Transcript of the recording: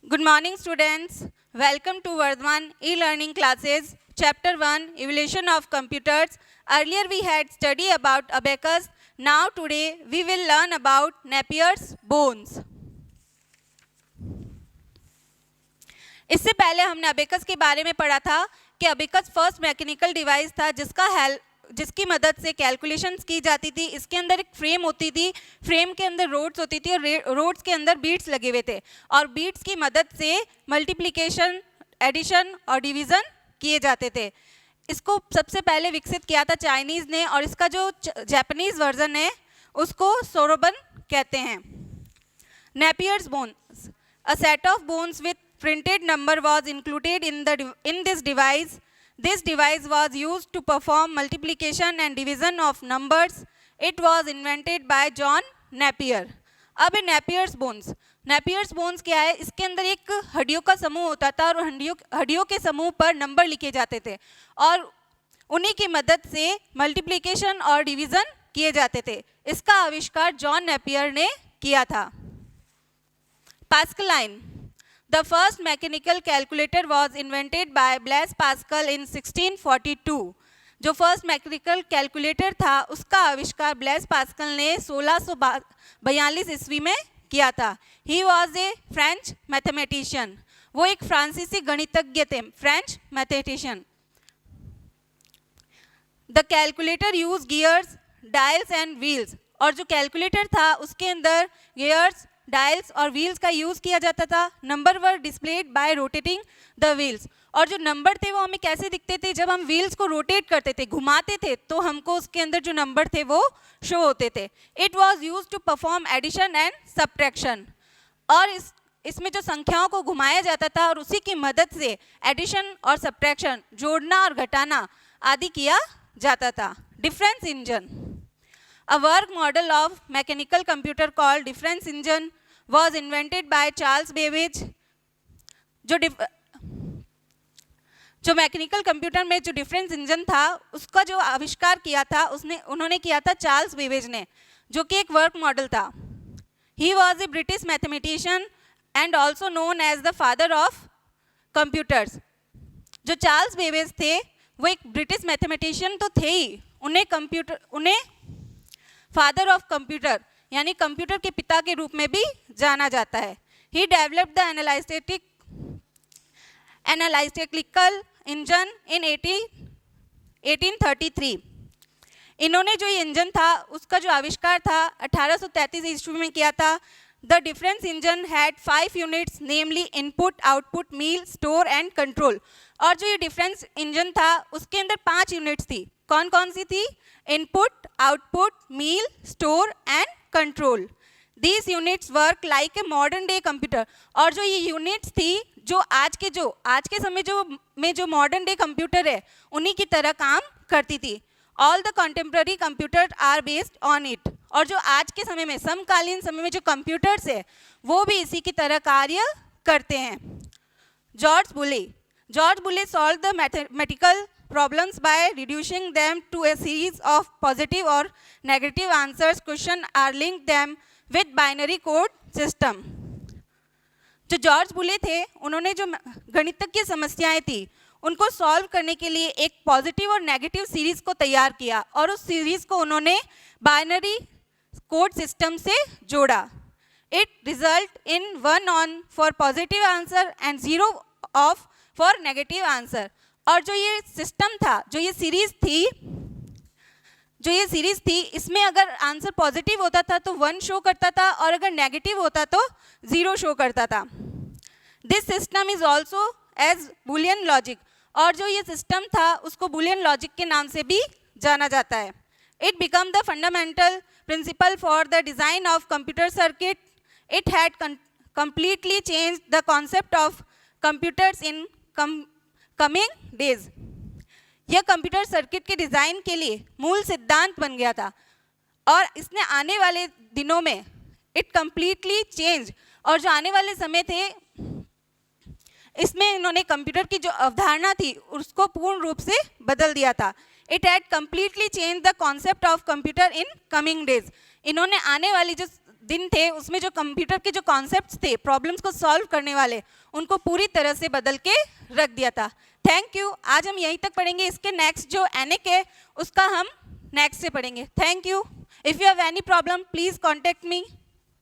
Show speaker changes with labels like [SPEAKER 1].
[SPEAKER 1] Good morning, students. Welcome to Vardhaman e-learning classes, Chapter 1, Evolution of Computers. Earlier we had studied about abacus. Now today we will learn about Napier's bones. इससे पहले हमने abacus के बारे में पढ़ा था कि अबेकस फर्स्ट मैकेनिकल डिवाइस था जिसकी मदद से कैलकुलेशंस की जाती थी। इसके अंदर एक फ्रेम होती थी, फ्रेम के अंदर रोड्स होती थी और रोड्स के अंदर बीट्स लगे हुए थे और बीट्स की मदद से मल्टीप्लिकेशन, एडिशन और डिवीज़न किए जाते थे। इसको सबसे पहले विकसित किया था चाइनीज़ ने और इसका जो जापानीज़ वर्जन है उसको सोरोबन कहते हैं। Napier's bones, a set of bones with printed number was included in this device. This device was used to perform multiplication and division of numbers. It was invented by John Napier. अब Napier's bones. Napier's bones क्या है? इसके अंदर एक हड्डियों का समूह होता था और हड्डियों के समूह पर नंबर लिखे जाते थे और उन्हीं की मदद से मल्टीप्लिकेशन और डिवीज़न किए जाते थे। इसका आविष्कार जॉन नेपियर ने किया था। Pascaline. The first mechanical calculator was invented by Blaise Pascal in 1642. जो फर्स्ट मैकेनिकल कैलकुलेटर था उसका आविष्कार ब्लेस पास्कल ने 1642 ईस्वी में किया था। He was a French mathematician. वो एक फ्रांसीसी गणितज्ञ थे, French mathematician. The calculator used gears, dials and wheels. और जो कैलकुलेटर था उसके अंदर गियर्स, डायल्स और व्हील्स का यूज़ किया जाता था। Number were displayed bye rotating the wheels. और जो नंबर थे वो हमें कैसे दिखते थे? जब हम व्हील्स को रोटेट करते थे, घुमाते थे, तो हमको उसके अंदर जो नंबर थे वो शो होते थे। It was used to perform addition and subtraction. और इसमें जो संख्याओं को घुमाया जाता था और उसी की मदद से एडिशन और सब्ट्रैक्शन, जोड़ना और घटाना आदि किया जाता था। Difference engine. A work model of mechanical computer called difference engine was invented by Charles Babbage. जो मैकेनिकल कंप्यूटर में जो डिफरेंस इंजन था उसका जो आविष्कार किया था उन्होंने किया था चार्ल्स बेबेज ने, जो कि एक वर्क मॉडल था। He was a British mathematician and also known as the father of computers. जो चार्ल्स बेबेज थे वो एक ब्रिटिश मैथमेटिशियन तो थे ही, उन्हें फादर ऑफ कंप्यूटर यानी कंप्यूटर के पिता के रूप में भी जाना जाता है। He developed the analytical engine इन 1833। इन्होंने जो ये इंजन था उसका जो आविष्कार था 1833 ईस्वी में किया था। The difference engine had 5 units, namely input, output, mill, store and control. और जो ये डिफरेंस इंजन था उसके अंदर 5 यूनिट्स थी। कौन कौन सी थी? Input, output, mill, store and control. These units work like a modern day computer. और जो ये यूनिट्स थी जो आज के समय में जो मॉडर्न डे कंप्यूटर है उन्हीं की तरह काम करती थी। All the contemporary computer are based on it. और जो आज के समय में, समकालीन समय में जो कंप्यूटर्स है वो भी इसी की तरह कार्य करते हैं। जॉर्ज बुले solve the mathematical problems by reducing them to a series of positive or negative answers. Question are linked them with binary code system. जो जॉर्ज बुले थे उन्होंने जो गणितज्ञ समस्याएं थी उनको सॉल्व करने के लिए एक पॉजिटिव और नेगेटिव सीरीज को तैयार किया और उस सीरीज को उन्होंने बाइनरी कोड सिस्टम से जोड़ा। It result in 1 on for positive answer and 0 of for negative answer. और जो ये सिस्टम था, जो ये सीरीज थी इसमें अगर आंसर पॉजिटिव होता था तो 1 शो करता था और अगर नेगेटिव होता तो 0 शो करता था। This system is also as Boolean logic. और जो ये सिस्टम था उसको बुलियन लॉजिक के नाम से भी जाना जाता है। It become the fundamental principle for the design of computer circuit. It had completely changed the concept of computers in coming days. यह कंप्यूटर सर्किट के डिज़ाइन के लिए मूल सिद्धांत बन गया था और इसने आने वाले दिनों में इट कम्प्लीटली चेंज। और जो आने वाले समय थे इसमें इन्होंने कंप्यूटर की जो अवधारणा थी उसको पूर्ण रूप से बदल दिया था। It had completely change the concept of computer in coming days. इन्होंने आने वाली जो दिन थे उसमें जो कंप्यूटर के जो कॉन्सेप्ट्स थे, प्रॉब्लम्स को सॉल्व करने वाले, उनको पूरी तरह से बदल के रख दिया था। Thank you. आज हम यहीं तक पढ़ेंगे, इसके नेक्स्ट जो एनेक है उसका हम नेक्स्ट से पढ़ेंगे। Thank you. If you have any problem please contact me.